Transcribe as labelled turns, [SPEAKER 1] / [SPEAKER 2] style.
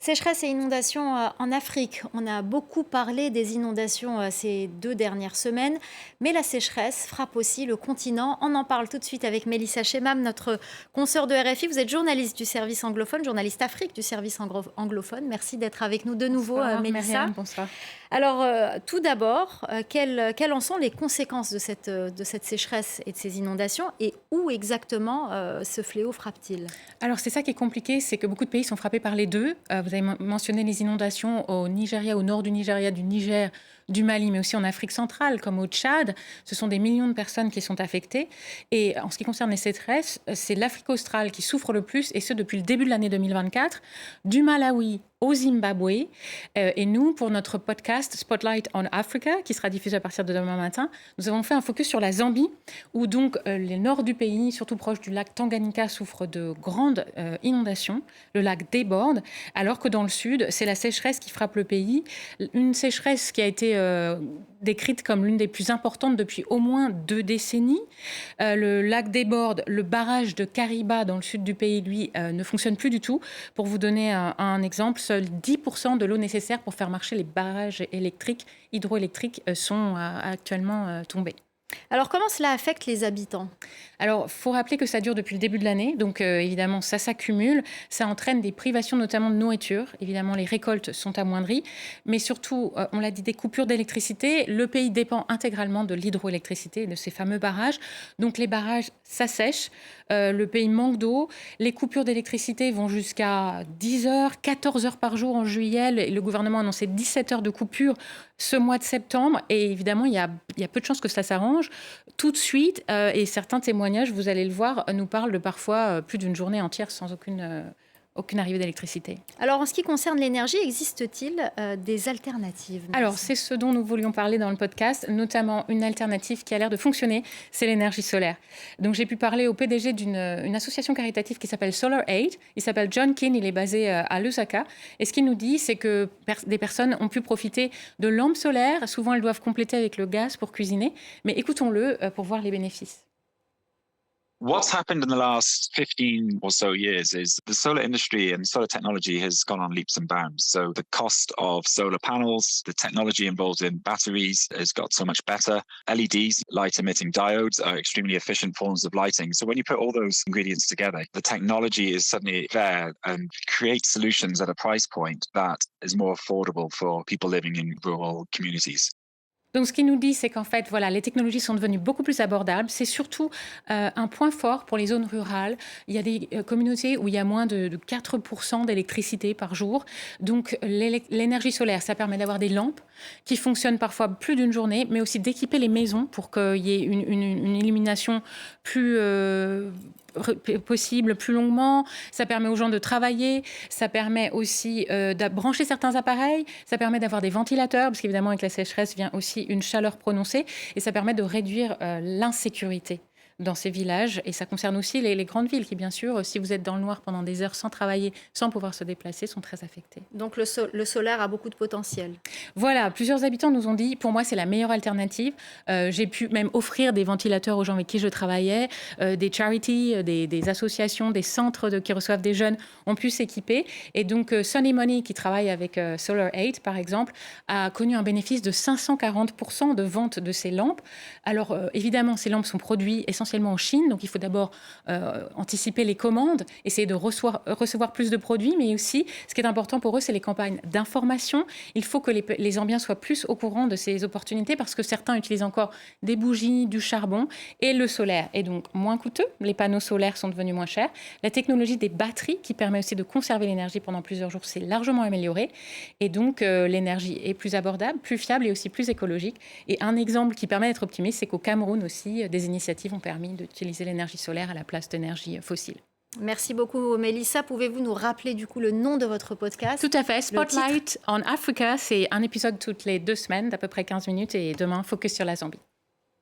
[SPEAKER 1] Sécheresse et inondations en Afrique. On a beaucoup parlé des inondations ces 2 dernières semaines, mais la sécheresse frappe aussi le continent. On en parle tout de suite avec Mélissa Chemam, notre consoeur de RFI. Vous êtes journaliste du service anglophone, journaliste Afrique du service anglophone. Merci d'être avec nous de nouveau,
[SPEAKER 2] Bonsoir
[SPEAKER 1] Mélissa.
[SPEAKER 2] Myriam, bonsoir.
[SPEAKER 1] Alors, tout d'abord, quelles en sont les conséquences de cette sécheresse et de ces inondations et où exactement ce fléau frappe-t-il?
[SPEAKER 2] Alors c'est ça qui est compliqué, c'est que beaucoup de pays sont frappés par les deux. Vous avez mentionné les inondations au Nigeria, au nord du Nigeria, du Niger, du Mali, mais aussi en Afrique centrale, comme au Tchad. Ce sont des millions de personnes qui sont affectées. Et en ce qui concerne les sécheresses, c'est l'Afrique australe qui souffre le plus, et ce depuis le début de l'année 2024, du Malawi au Zimbabwe. Et nous, pour notre podcast Spotlight on Africa, qui sera diffusé à partir de demain matin, nous avons fait un focus sur la Zambie, où donc le nord du pays, surtout proche du lac Tanganyika, souffre de grandes inondations. Le lac déborde, alors que dans le sud, c'est la sécheresse qui frappe le pays. Une sécheresse qui a été décrite comme l'une des plus importantes depuis au moins 2 décennies. Le lac déborde, le barrage de Kariba dans le sud du pays, lui, ne fonctionne plus du tout. Pour vous donner un exemple, seuls 10% de l'eau nécessaire pour faire marcher les barrages hydroélectriques sont actuellement tombés.
[SPEAKER 1] Alors, comment cela affecte les habitants?
[SPEAKER 2] Alors, il faut rappeler que ça dure depuis le début de l'année, donc évidemment, ça s'accumule, ça entraîne des privations notamment de nourriture, évidemment, les récoltes sont amoindries, mais surtout, on l'a dit, des coupures d'électricité. Le pays dépend intégralement de l'hydroélectricité, de ces fameux barrages, donc les barrages s'assèchent, le pays manque d'eau, les coupures d'électricité vont jusqu'à 10 heures, 14 heures par jour en juillet, le gouvernement a annoncé 17 heures de coupure ce mois de septembre, et évidemment, il y a peu de chances que ça s'arrange tout de suite, et certains témoignages, vous allez le voir, nous parlent de parfois plus d'une journée entière sans aucune arrivée d'électricité.
[SPEAKER 1] Alors, en ce qui concerne l'énergie, existe-t-il des alternatives?
[SPEAKER 2] Alors, c'est ce dont nous voulions parler dans le podcast, notamment une alternative qui a l'air de fonctionner, c'est l'énergie solaire. Donc, j'ai pu parler au PDG d'une association caritative qui s'appelle Solar Aid. Il s'appelle John Keane, il est basé à Lusaka. Et ce qu'il nous dit, c'est que des personnes ont pu profiter de lampes solaires. Souvent, elles doivent compléter avec le gaz pour cuisiner. Mais écoutons-le pour voir les bénéfices.
[SPEAKER 3] What's happened in the last 15 or so years is the solar industry and solar technology has gone on leaps and bounds. So the cost of solar panels, the technology involved in batteries has got so much better. LEDs, light emitting diodes, are extremely efficient forms of lighting. So when you put all those ingredients together, the technology is suddenly there and creates solutions at a price point that is more affordable for people living in rural communities.
[SPEAKER 2] Donc, ce qu'il nous dit, c'est qu'en fait, voilà, les technologies sont devenues beaucoup plus abordables. C'est surtout un point fort pour les zones rurales. Il y a des communautés où il y a moins de 4% d'électricité par jour. Donc, l'énergie solaire, ça permet d'avoir des lampes qui fonctionnent parfois plus d'une journée, mais aussi d'équiper les maisons pour qu'il y ait une illumination plus possible plus longuement. Ça permet aux gens de travailler. Ça permet aussi de brancher certains appareils. Ça permet d'avoir des ventilateurs, parce qu'évidemment, avec la sécheresse vient aussi une chaleur prononcée. Et ça permet de réduire l'insécurité dans ces villages. Et ça concerne aussi les grandes villes qui, bien sûr, si vous êtes dans le noir pendant des heures sans travailler, sans pouvoir se déplacer, sont très affectées.
[SPEAKER 1] Donc le solaire a beaucoup de potentiel.
[SPEAKER 2] Voilà, plusieurs habitants nous ont dit, pour moi, c'est la meilleure alternative. J'ai pu même offrir des ventilateurs aux gens avec qui je travaillais, des charities, des associations, des centres qui reçoivent des jeunes ont pu s'équiper. Et donc, Sunny Money, qui travaille avec Solar Aid, par exemple, a connu un bénéfice de 540% de vente de ces lampes. Alors, évidemment, ces lampes sont produites essentiellement en Chine, donc il faut d'abord anticiper les commandes, essayer de recevoir plus de produits, mais aussi, ce qui est important pour eux, c'est les campagnes d'information. Il faut que les Zambiens soient plus au courant de ces opportunités, parce que certains utilisent encore des bougies, du charbon, et le solaire est donc moins coûteux. Les panneaux solaires sont devenus moins chers. La technologie des batteries, qui permet aussi de conserver l'énergie pendant plusieurs jours, s'est largement améliorée, et donc l'énergie est plus abordable, plus fiable et aussi plus écologique. Et un exemple qui permet d'être optimiste, c'est qu'au Cameroun aussi, des initiatives ont permis d'utiliser l'énergie solaire à la place d'énergie fossile.
[SPEAKER 1] Merci beaucoup, Mélissa. Pouvez-vous nous rappeler du coup le nom de votre podcast?
[SPEAKER 2] Tout à fait. Spotlight on Africa, c'est un épisode toutes les 2 semaines d'à peu près 15 minutes, et demain, focus sur la Zambie.